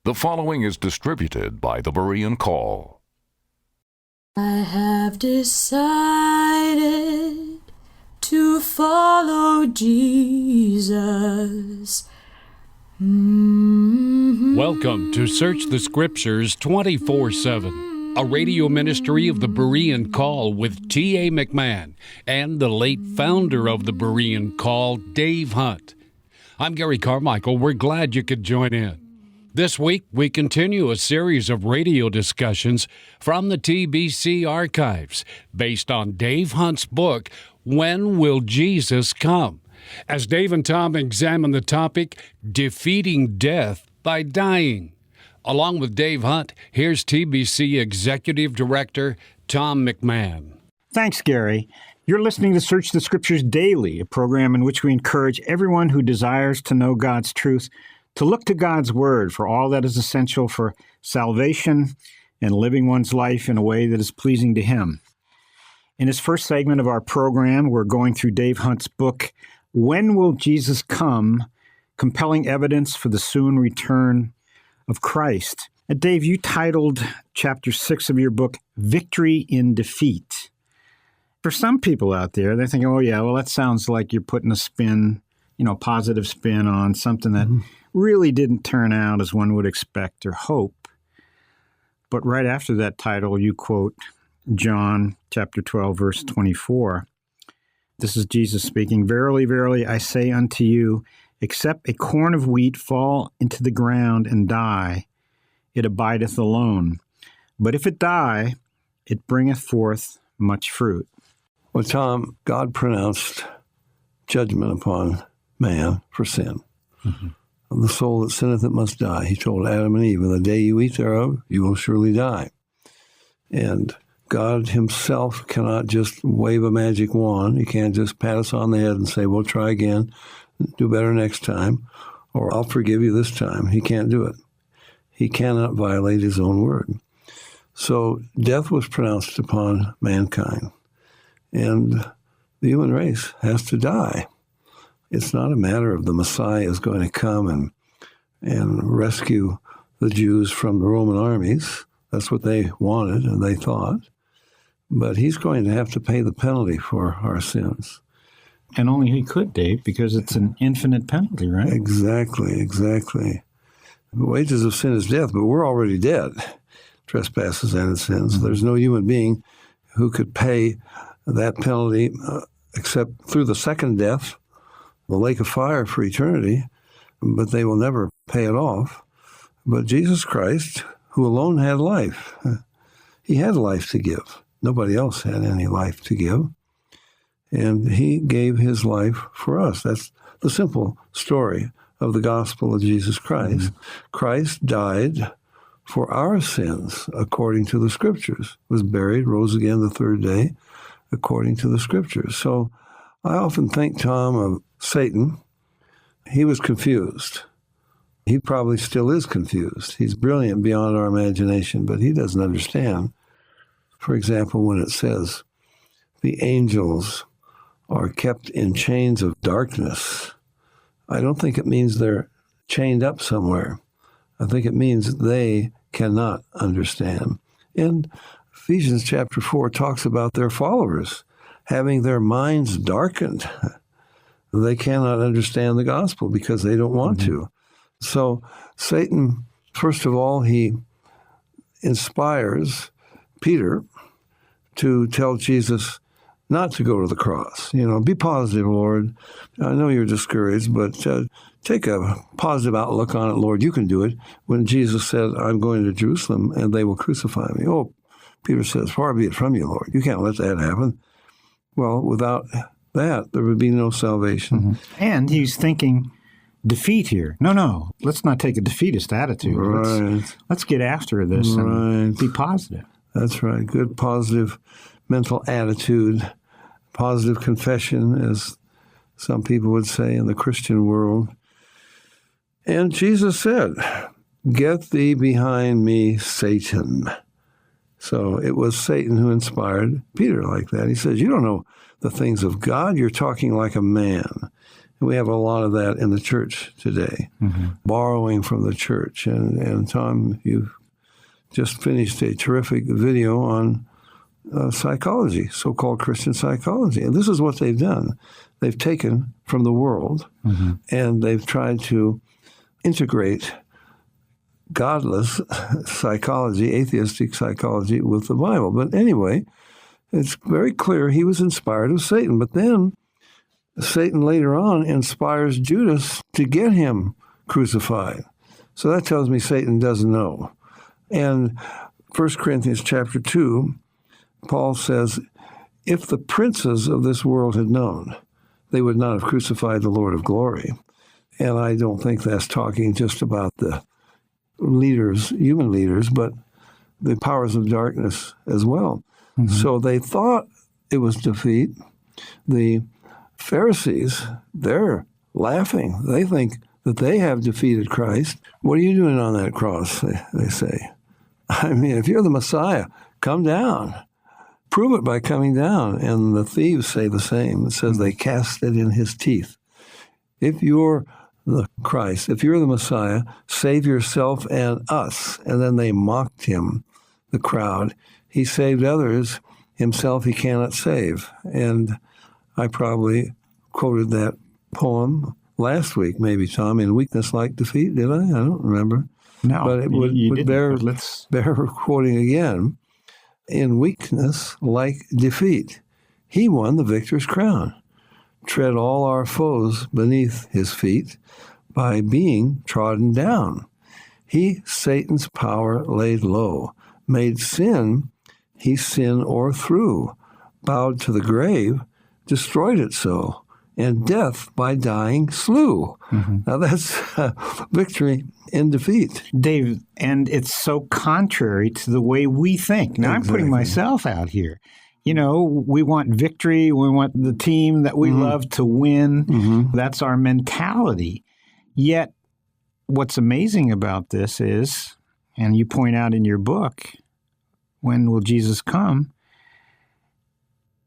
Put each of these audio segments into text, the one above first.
The following is distributed by the Berean Call. I have decided to follow Jesus. Welcome to Search the Scriptures 24/7, a radio ministry of the Berean Call with T.A. McMahon and the late founder of the Berean Call, Dave Hunt. I'm Gary Carmichael. We're glad you could join in. This week, we continue a series of radio discussions from the TBC archives based on Dave Hunt's book, When Will Jesus Come? As Dave and Tom examine the topic, Defeating Death by Dying. Along with Dave Hunt, here's TBC Executive Director Tom McMahon. Thanks, Gary. You're listening to Search the Scriptures Daily, a program in which we encourage everyone who desires to know God's truth to look to God's Word for all that is essential for salvation and living one's life in a way that is pleasing to Him. In this first segment of our program, we're going through Dave Hunt's book, When Will Jesus Come? Compelling Evidence for the Soon Return of Christ. And Dave, you titled Chapter 6 of your book, Victory in Defeat. For some people out there, they're thinking, oh yeah, well, that sounds like you're putting a spin, positive spin on something that really didn't turn out as one would expect or hope. But right after that title, you quote John chapter 12, verse 24. This is Jesus speaking. Verily, verily, I say unto you, except a corn of wheat fall into the ground and die, it abideth alone. But if it die, it bringeth forth much fruit. Well, Tom, God pronounced judgment upon man for sin. Mm-hmm. The soul that sinneth, it must die. He told Adam and Eve, in the day you eat thereof, you will surely die. And God himself cannot just wave a magic wand. He can't just pat us on the head and say, well, try again, do better next time, or I'll forgive you this time. He can't do it. He cannot violate his own word. So death was pronounced upon mankind, and the human race has to die. It's not a matter of the Messiah is going to come and rescue the Jews from the Roman armies. That's what they wanted and they thought. But he's going to have to pay the penalty for our sins. And only he could, Dave, because it's an infinite penalty, right? Exactly. The wages of sin is death, but we're already dead. Trespasses and sins. Mm-hmm. There's no human being who could pay that penalty except through the second death, the lake of fire for eternity, but they will never pay it off. But Jesus Christ, who alone had life, he had life to give. Nobody else had any life to give. And he gave his life for us. That's the simple story of the gospel of Jesus Christ. Mm-hmm. Christ died for our sins according to the Scriptures, was buried, rose again the third day according to the Scriptures. So I often think, Tom, of Satan. He was confused. He probably still is confused. He's brilliant beyond our imagination, but he doesn't understand. For example, when it says, the angels are kept in chains of darkness, I don't think it means they're chained up somewhere. I think it means they cannot understand. And Ephesians chapter 4 talks about their followers having their minds darkened. They cannot understand the gospel because they don't want to. So Satan, first of all, he inspires Peter to tell Jesus not to go to the cross. Be positive, Lord. I know you're discouraged, but take a positive outlook on it, Lord. You can do it. When Jesus said, I'm going to Jerusalem and they will crucify me. Oh, Peter says, far be it from you, Lord. You can't let that happen. Well, without that, there would be no salvation. Mm-hmm. And he's thinking defeat here. No, let's not take a defeatist attitude. Right. Let's get after this and be positive. That's right. Good, positive mental attitude, positive confession, as some people would say in the Christian world. And Jesus said, get thee behind me, Satan. So it was Satan who inspired Peter like that. He says, you don't know the things of God. You're talking like a man. And we have a lot of that in the church today, borrowing from the church. And Tom, you've just finished a terrific video on psychology, so-called Christian psychology. And this is what they've done. They've taken from the world and they've tried to integrate godless psychology, atheistic psychology with the Bible. But anyway, it's very clear he was inspired of Satan. But then Satan later on inspires Judas to get him crucified. So that tells me Satan doesn't know. And 1 Corinthians chapter 2, Paul says, if the princes of this world had known, they would not have crucified the Lord of glory. And I don't think that's talking just about the leaders, human leaders, but the powers of darkness as well. So they thought it was defeat. The Pharisees, they're laughing. They think that they have defeated Christ. What are you doing on that cross, they say. I mean, if you're the Messiah, come down. Prove it by coming down. And the thieves say the same. It says they cast it in his teeth. If you're the Christ, if you're the Messiah, save yourself and us. And then they mocked him, the crowd. He saved others. Himself he cannot save. And I probably quoted that poem last week, maybe, Tom, in Weakness Like Defeat, did I? I don't remember. No, but it would bear but quoting again. In weakness like defeat, he won the victor's crown. Tread all our foes beneath his feet by being trodden down. He Satan's power laid low, made sin o'erthrew, bowed to the grave, destroyed it so, and death by dying slew. Now that's victory in defeat. Dave, and it's so contrary to the way we think. Now, I'm putting myself out here. You know, we want victory. We want the team that we love to win. That's our mentality. Yet, what's amazing about this is, and you point out in your book, when will Jesus come?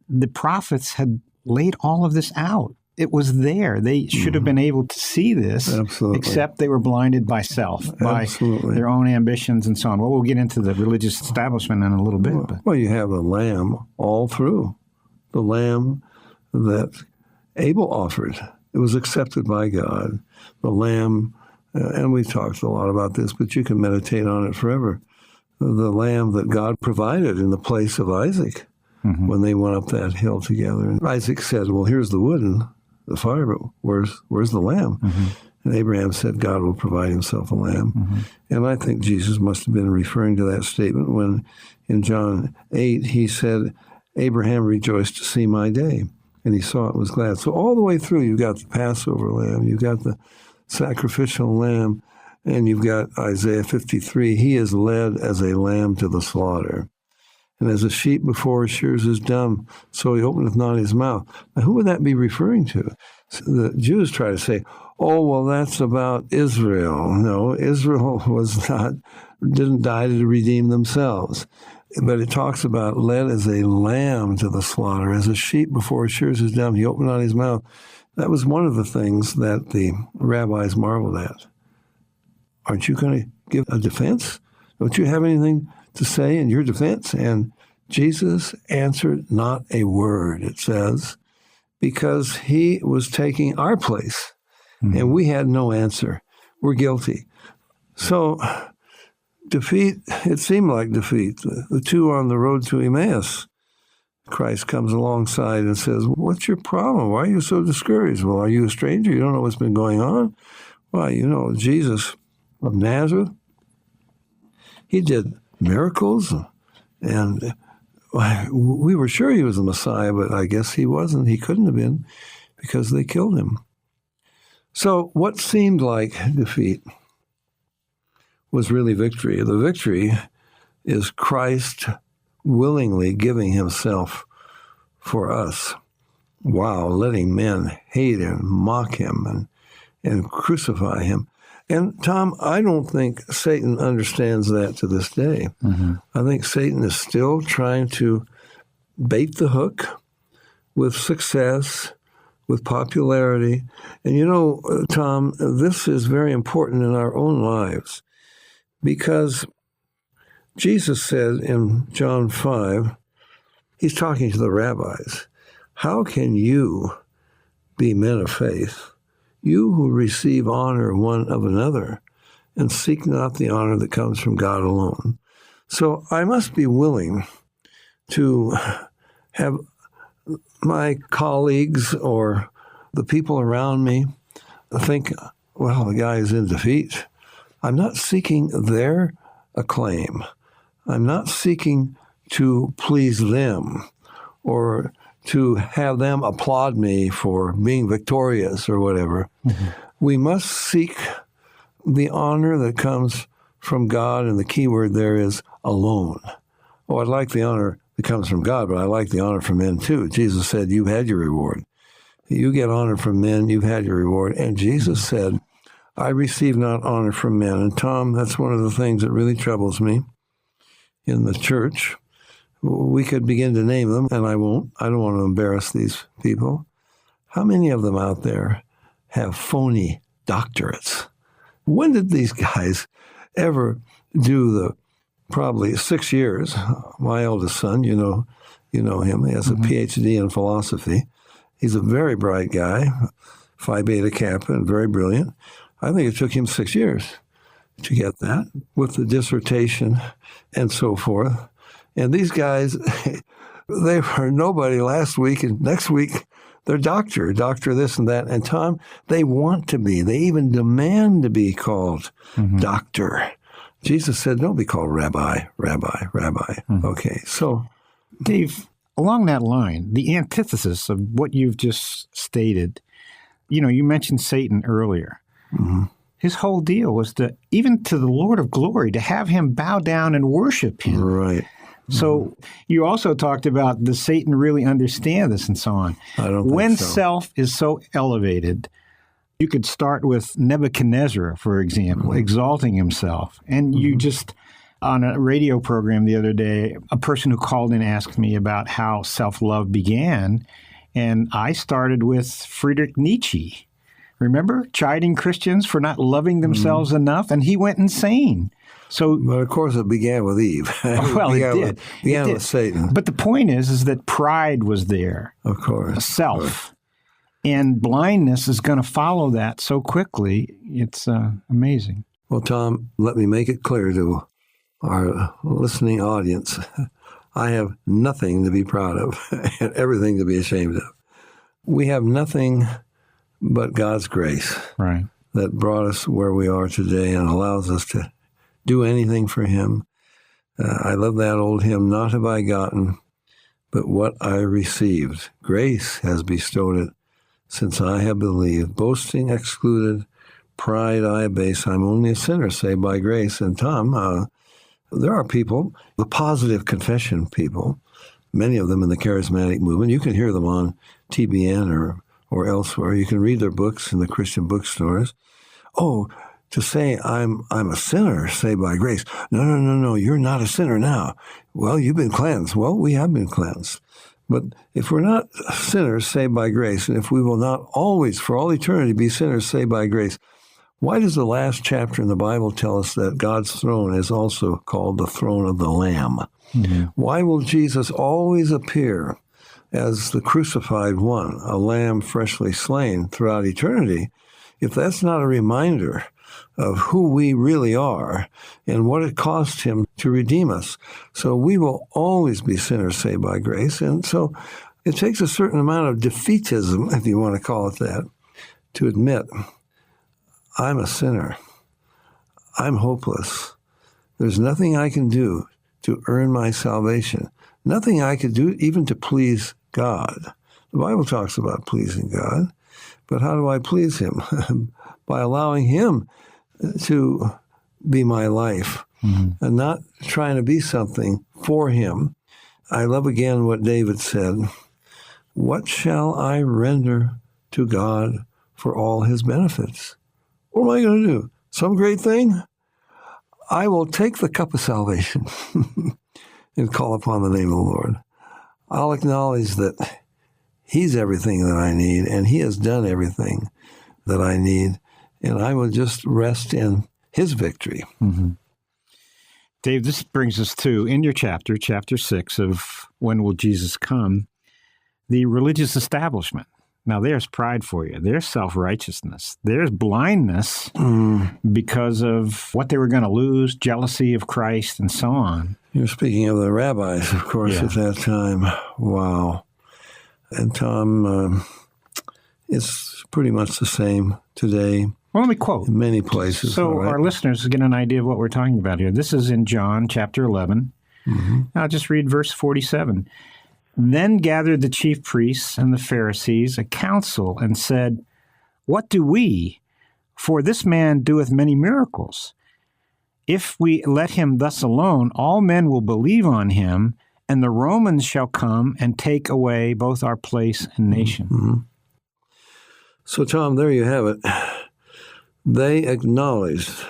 The prophets had laid all of this out. It was there. They should have been able to see this, except they were blinded by self, by their own ambitions and so on. Well, we'll get into the religious establishment in a little bit. Well, you have a lamb all through. The lamb that Abel offered. It was accepted by God. The lamb, and we've talked a lot about this, but you can meditate on it forever. The lamb that God provided in the place of Isaac when they went up that hill together. And Isaac said, well, here's the wood and the fire, but where's the lamb? And Abraham said God will provide himself a lamb. And I think Jesus must have been referring to that statement when in John 8 he said, Abraham rejoiced to see my day, and he saw it and was glad. So all the way through, you've got the Passover lamb, you've got the sacrificial lamb, and you've got Isaiah 53. He is led as a lamb to the slaughter. And as a sheep before his shears is dumb, so he openeth not his mouth. Now, who would that be referring to? So the Jews try to say, oh, well, that's about Israel. No, Israel didn't die to redeem themselves. But it talks about led as a lamb to the slaughter, as a sheep before his shears is dumb, he opened not his mouth. That was one of the things that the rabbis marveled at. Aren't you going to give a defense? Don't you have anything to say in your defense? And Jesus answered not a word, it says, because he was taking our place, and we had no answer. We're guilty. So defeat, it seemed like defeat. The two on the road to Emmaus, Christ comes alongside and says, what's your problem? Why are you so discouraged? Well, are you a stranger? You don't know what's been going on? Well, you know, Jesus of Nazareth, he did miracles, and we were sure he was the Messiah, but I guess he wasn't. He couldn't have been because they killed him. So what seemed like defeat was really victory. The victory is Christ willingly giving himself for us. Wow, letting men hate him, mock him, and crucify him. And, Tom, I don't think Satan understands that to this day. I think Satan is still trying to bait the hook with success, with popularity. And you know, Tom, this is very important in our own lives because Jesus said in John 5, he's talking to the rabbis, how can you be men of faith, you who receive honor one of another, and seek not the honor that comes from God alone? So I must be willing to have my colleagues or the people around me think, well, the guy is in defeat. I'm not seeking their acclaim. I'm not seeking to please them or to have them applaud me for being victorious or whatever. Mm-hmm. We must seek the honor that comes from God, and the key word there is alone. Oh, I'd like the honor that comes from God, but I like the honor from men too. Jesus said, you've had your reward. You get honor from men, you've had your reward. And Jesus said, I receive not honor from men. And Tom, that's one of the things that really troubles me in the church. We could begin to name them, and I won't. I don't want to embarrass these people. How many of them out there have phony doctorates? When did these guys ever do the probably 6 years? My eldest son, you know him. He has a PhD in philosophy. He's a very bright guy, Phi Beta Kappa, and very brilliant. I think it took him 6 years to get that with the dissertation and so forth. And these guys, they were nobody last week, and next week they're doctor this and that. And Tom, they want to be. They even demand to be called doctor. Jesus said, don't be called rabbi. Okay, so. Dave, along that line, the antithesis of what you've just stated, you mentioned Satan earlier. Mm-hmm. His whole deal was to, even to the Lord of glory, to have him bow down and worship him. Right. So you also talked about, does Satan really understand this and so on? I don't think when so. Self is so elevated, you could start with Nebuchadnezzar, for example, exalting himself. And you just, on a radio program the other day, a person who called in asked me about how self-love began. And I started with Friedrich Nietzsche. Remember? Chiding Christians for not loving themselves enough. And he went insane. But of course, it began with Eve. Well, it did. It began with Satan. But the point is that pride was there. Of course. Self. And blindness is going to follow that so quickly. It's amazing. Well, Tom, let me make it clear to our listening audience. I have nothing to be proud of and everything to be ashamed of. We have nothing but God's grace that brought us where we are today and allows us to do anything for him. I love that old hymn, not have I gotten, but what I received. Grace has bestowed it since I have believed. Boasting excluded, pride I abase. I'm only a sinner saved by grace. And Tom, there are people, the positive confession people, many of them in the charismatic movement. You can hear them on TBN or elsewhere. You can read their books in the Christian bookstores. Oh, to say I'm a sinner saved by grace. No, you're not a sinner now. Well, you've been cleansed. Well, we have been cleansed. But if we're not sinners saved by grace, and if we will not always, for all eternity, be sinners saved by grace, why does the last chapter in the Bible tell us that God's throne is also called the throne of the Lamb? Mm-hmm. Why will Jesus always appear as the crucified one, a lamb freshly slain throughout eternity, if that's not a reminder of who we really are and what it cost him to redeem us? So we will always be sinners saved by grace. And so it takes a certain amount of defeatism, if you want to call it that, to admit, I'm a sinner. I'm hopeless. There's nothing I can do to earn my salvation. Nothing I could do even to please God. The Bible talks about pleasing God. But how do I please him? By allowing him to be my life and not trying to be something for him. I love again what David said. What shall I render to God for all his benefits? What am I going to do? Some great thing? I will take the cup of salvation and call upon the name of the Lord. I'll acknowledge that He's everything that I need, and He has done everything that I need, and I will just rest in His victory. Mm-hmm. Dave, this brings us to, in your chapter 6 of When Will Jesus Come, the religious establishment. Now, there's pride for you. There's self-righteousness. There's blindness because of what they were going to lose, jealousy of Christ, and so on. You're speaking of the rabbis, of course, at that time. Wow. And Tom, it's pretty much the same today. Well, let me quote. In many places. So our listeners get an idea of what we're talking about here. This is in John chapter 11. Mm-hmm. I'll just read verse 47. Then gathered the chief priests and the Pharisees a council and said, What do we? For this man doeth many miracles. If we let him thus alone, all men will believe on him, and the Romans shall come and take away both our place and nation. Mm-hmm. So, Tom, there you have it. They acknowledged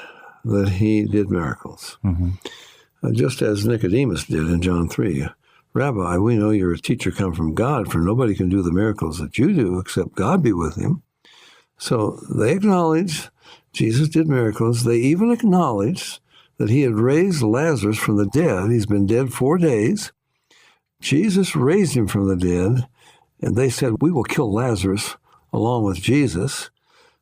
that he did miracles, just as Nicodemus did in John 3. Rabbi, we know you're a teacher come from God, for nobody can do the miracles that you do except God be with him. So they acknowledged Jesus did miracles. They even acknowledged that he had raised Lazarus from the dead. He's been dead 4 days. Jesus raised him from the dead, and they said, we will kill Lazarus along with Jesus.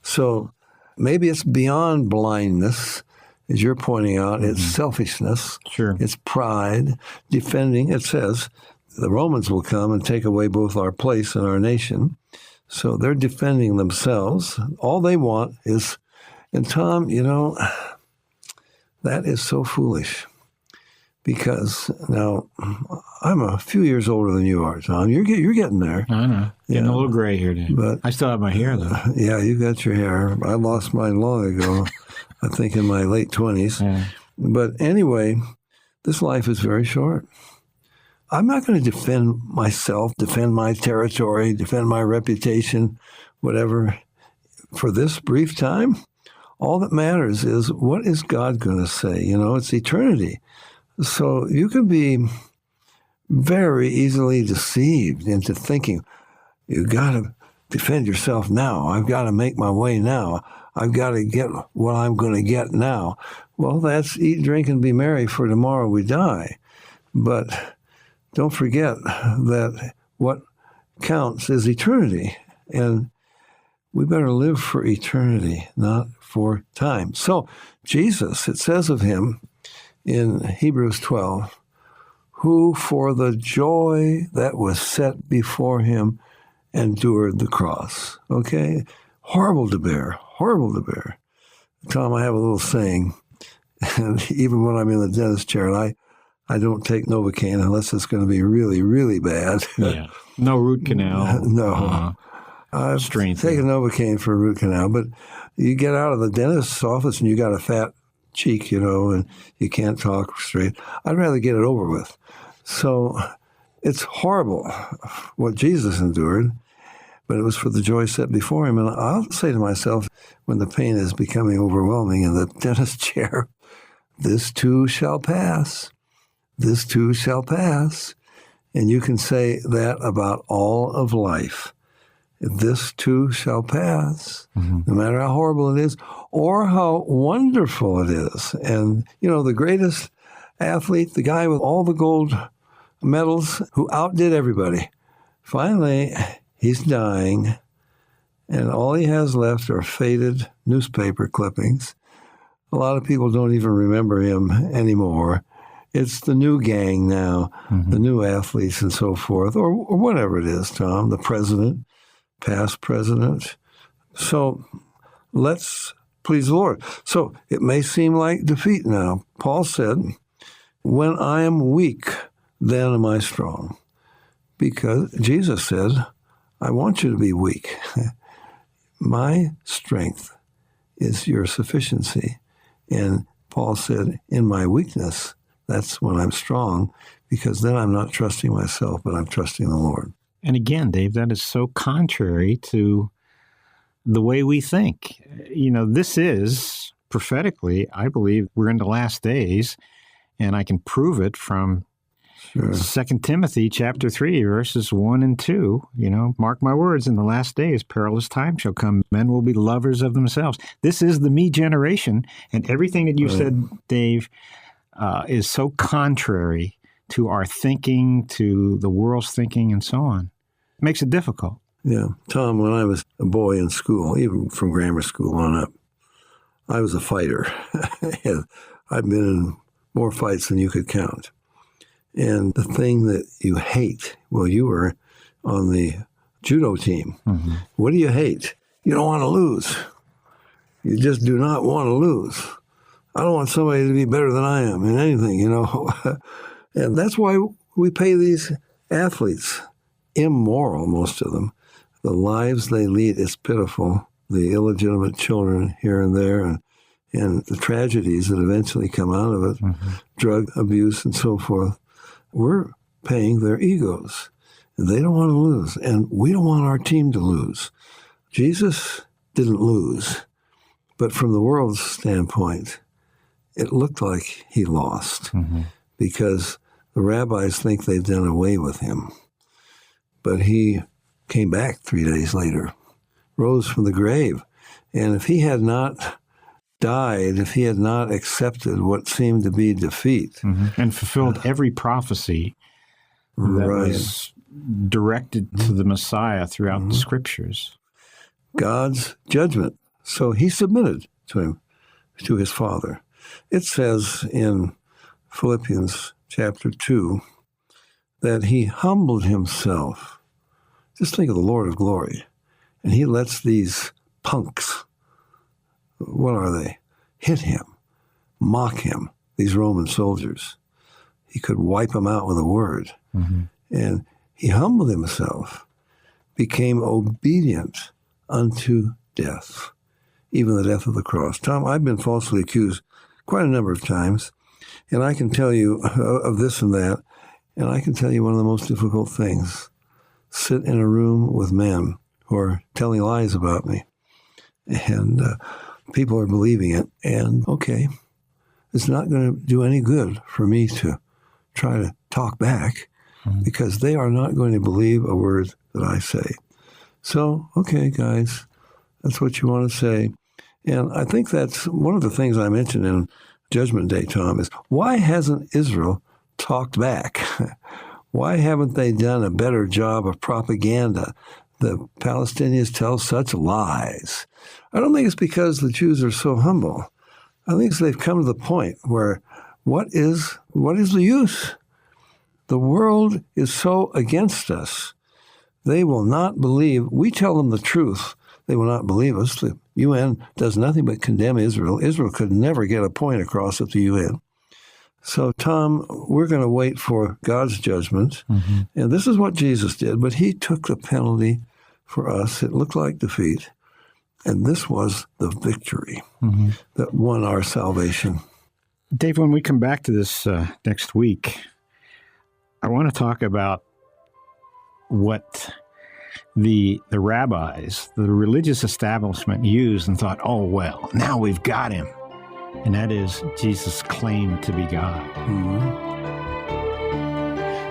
So maybe it's beyond blindness, as you're pointing out. It's selfishness. Sure. It's pride, defending. It says the Romans will come and take away both our place and our nation. So they're defending themselves. All they want is, and Tom, you know, that is so foolish. Because now I'm a few years older than you are, Tom. You're getting there. I know. Getting a little gray here, Dave. But I still have my hair, though. Yeah, you got your hair. I lost mine long ago, I think in my late 20s. Yeah. But anyway, this life is very short. I'm not going to defend myself, defend my territory, defend my reputation, whatever, for this brief time. All that matters is, what is God going to say? You know, it's eternity. So you can be very easily deceived into thinking, you got to defend yourself now. I've got to make my way now. I've got to get what I'm going to get now. Well, that's eat, drink, and be merry, for tomorrow we die. But don't forget that what counts is eternity. And we better live for eternity, not for time. So Jesus, it says of him, in Hebrews 12, who for the joy that was set before him endured the cross. Okay? Horrible to bear. Horrible to bear. Tom, I have a little saying, and even when I'm in the dentist chair, and I don't take Novocaine unless it's going to be really, really bad. Yeah. No root canal. No. I've taken Novocaine for a root canal, but you get out of the dentist's office and you got a fat cheek, you know, and you can't talk straight. I'd rather get it over with. So it's horrible what Jesus endured, but it was for the joy set before him. And I'll say to myself, when the pain is becoming overwhelming in the dentist chair, this too shall pass. This too shall pass. And you can say that about all of life. This too shall pass, no matter how horrible it is or how wonderful it is. And, you know, the greatest athlete, the guy with all the gold medals who outdid everybody, finally, he's dying, and all he has left are faded newspaper clippings. A lot of people don't even remember him anymore. It's the new gang now, the new athletes and so forth, or whatever it is, Tom, the president, past president. So let's please the Lord. So it may seem like defeat now. Paul said, when I am weak, then am I strong. Because Jesus said, I want you to be weak. My strength is your sufficiency. And Paul said, in my weakness, that's when I'm strong, because then I'm not trusting myself, but I'm trusting the Lord. And again, Dave, that is so contrary to the way we think. You know, this is prophetically, I believe we're in the last days, and I can prove it from Sure. 2 Timothy chapter 3, verses 1 and 2, mark my words, in the last days perilous time shall come. Men will be lovers of themselves. This is the me generation, and everything that you said, Dave, is so contrary to our thinking, to the world's thinking, and so on. It makes it difficult. Yeah. Tom, when I was a boy in school, even from grammar school on up, I was a fighter. I've been in more fights than you could count. And the thing that you hate, well, you were on the judo team. Mm-hmm. What do you hate? You don't want to lose. You just do not want to lose. I don't want somebody to be better than I am in anything, And that's why we pay these athletes, immoral, most of them. The lives they lead is pitiful. The illegitimate children here and there, and the tragedies that eventually come out of it, drug abuse and so forth. We're paying their egos. And they don't want to lose, and we don't want our team to lose. Jesus didn't lose, but from the world's standpoint, it looked like he lost because the rabbis think they've done away with him. But he came back 3 days later, rose from the grave. And if he had not died, if he had not accepted what seemed to be defeat. And fulfilled every prophecy that was directed to the Messiah throughout the Scriptures. God's judgment. So he submitted to him, to his Father. It says in Philippians chapter 2 that he humbled himself. Just think of the Lord of glory. And he lets these punks, what are they? Hit him, mock him, these Roman soldiers. He could wipe them out with a word. And he humbled himself, became obedient unto death, even the death of the cross. Tom, I've been falsely accused quite a number of times, and I can tell you of this and that, and I can tell you one of the most difficult things. Sit in a room with men who are telling lies about me, and people are believing it, and okay, it's not going to do any good for me to try to talk back because they are not going to believe a word that I say. So, okay, guys, that's what you want to say. And I think that's one of the things I mentioned in Judgment Day, Tom, is why hasn't Israel talked back? Why haven't they done a better job of propaganda? The Palestinians tell such lies. I don't think it's because the Jews are so humble. I think it's they've come to the point where what is the use? The world is so against us. They will not believe. We tell them the truth. They will not believe us. The UN does nothing but condemn Israel. Israel could never get a point across at the UN. So, Tom, we're going to wait for God's judgment. And this is what Jesus did, but he took the penalty for us. It looked like defeat. And this was the victory that won our salvation. Dave, when we come back to this next week, I want to talk about what the rabbis, the religious establishment used and thought, oh, well, now we've got him. And that is Jesus' claim to be God.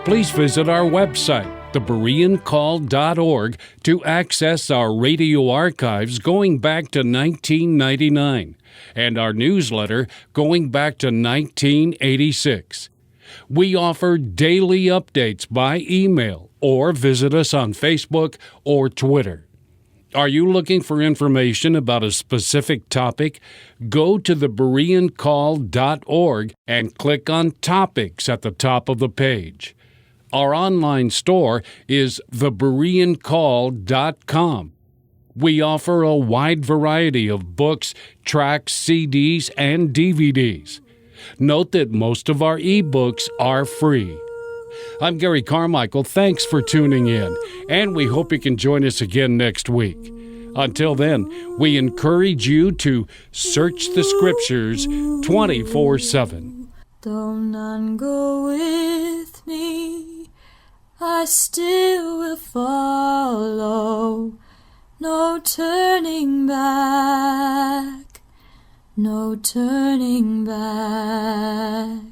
Please visit our website, thebereancall.org, to access our radio archives going back to 1999 and our newsletter going back to 1986. We offer daily updates by email or visit us on Facebook or Twitter. Are you looking for information about a specific topic? Go to thebereancall.org and click on Topics at the top of the page. Our online store is thebereancall.com. We offer a wide variety of books, tracts, CDs, and DVDs. Note that most of our ebooks are free. I'm Gary Carmichael. Thanks for tuning in, and we hope you can join us again next week. Until then, we encourage you to search the Scriptures 24/7. Though none go with me, I still will follow. No turning back, no turning back.